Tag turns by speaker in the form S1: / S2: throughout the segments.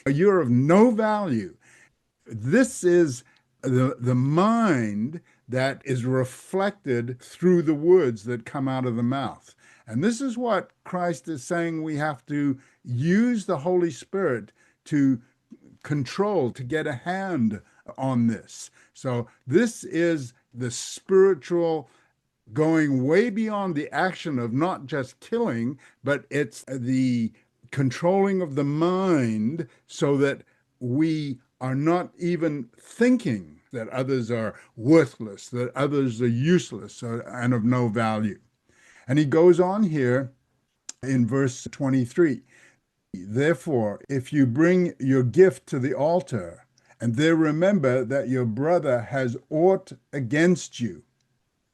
S1: You're of no value. This is the mind that is reflected through the words that come out of the mouth. And this is what Christ is saying we have to use the Holy Spirit to control, to get a hand on this. So this is the spiritual going way beyond the action of not just killing, but it's the controlling of the mind so that we are not even thinking that others are worthless, that others are useless and of no value. And he goes on here in verse 23. Therefore, if you bring your gift to the altar, and there remember that your brother has aught against you,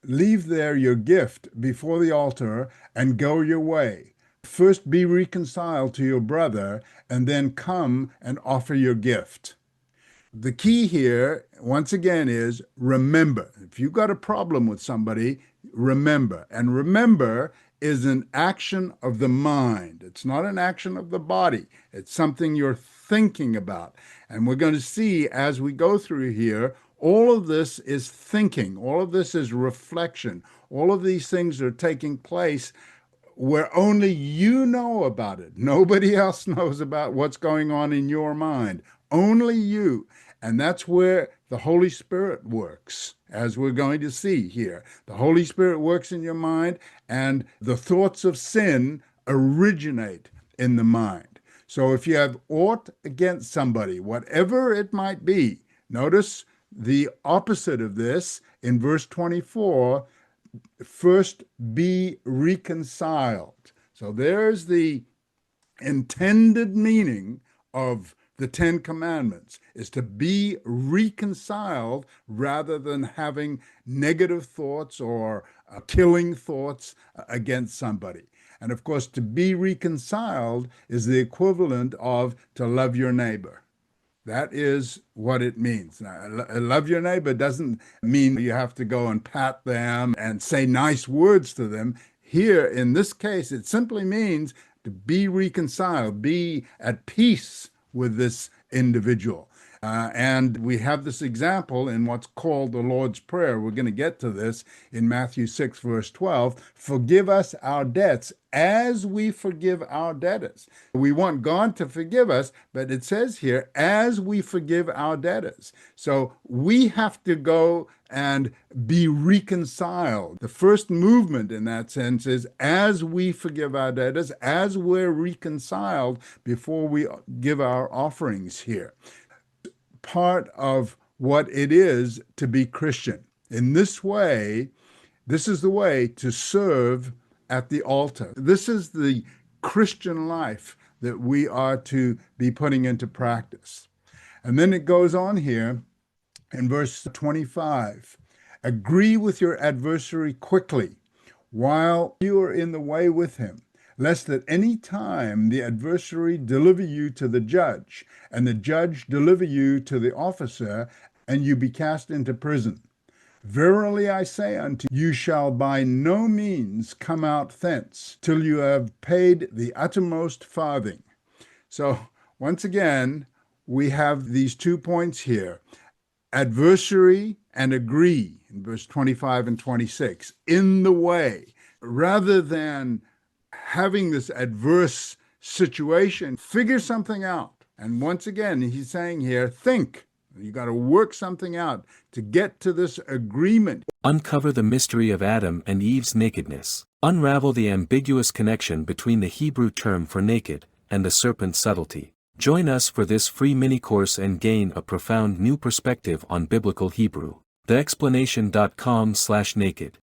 S1: leave there your gift before the altar and go your way. First be reconciled to your brother, and then come and offer your gift. The key here, once again, is remember. If you've got a problem with somebody, remember. And remember is an action of the mind. It's not an action of the body. It's something you're thinking about. And we're going to see as we go through here, all of this is thinking. All of this is reflection. All of these things are taking place where only you know about it. Nobody else knows about what's going on in your mind. Only you. And that's where the Holy Spirit works, as we're going to see here. The Holy Spirit works in your mind, and the thoughts of sin originate in the mind. So if you have aught against somebody, whatever it might be, notice the opposite of this in verse 24, first be reconciled. So there's the intended meaning of the Ten Commandments, is to be reconciled rather than having negative thoughts or killing thoughts against somebody. And of course, to be reconciled is the equivalent of to love your neighbor. That is what it means. Now, love your neighbor doesn't mean you have to go and pat them and say nice words to them. Here, in this case, it simply means to be reconciled, be at peace with this individual. And we have this example in what's called the Lord's Prayer. We're going to get to this in Matthew 6, verse 12. Forgive us our debts as we forgive our debtors. We want God to forgive us, but it says here, as we forgive our debtors. So we have to go and be reconciled. The first movement in that sense is as we forgive our debtors, as we're reconciled before we give our offerings here. Part of what it is to be Christian. In this way, this is the way to serve at the altar. This is the Christian life that we are to be putting into practice. And then it goes on here in verse 25. Agree with your adversary quickly while you are in the way with him, lest at any time the adversary deliver you to the judge, and the judge deliver you to the officer, and you be cast into prison. Verily I say unto you, you shall by no means come out thence till you have paid the uttermost farthing. So once again, we have these 2 points here. Adversary and agree in verse 25 and 26, in the way, rather than having this adverse situation, figure something out. And once again, he's saying here, think. You got to work something out to get to this agreement.
S2: Uncover the mystery of Adam and Eve's nakedness. Unravel the ambiguous connection between the Hebrew term for naked and the serpent's subtlety. Join us for this free mini-course and gain a profound new perspective on biblical Hebrew. TheExplanation.com/naked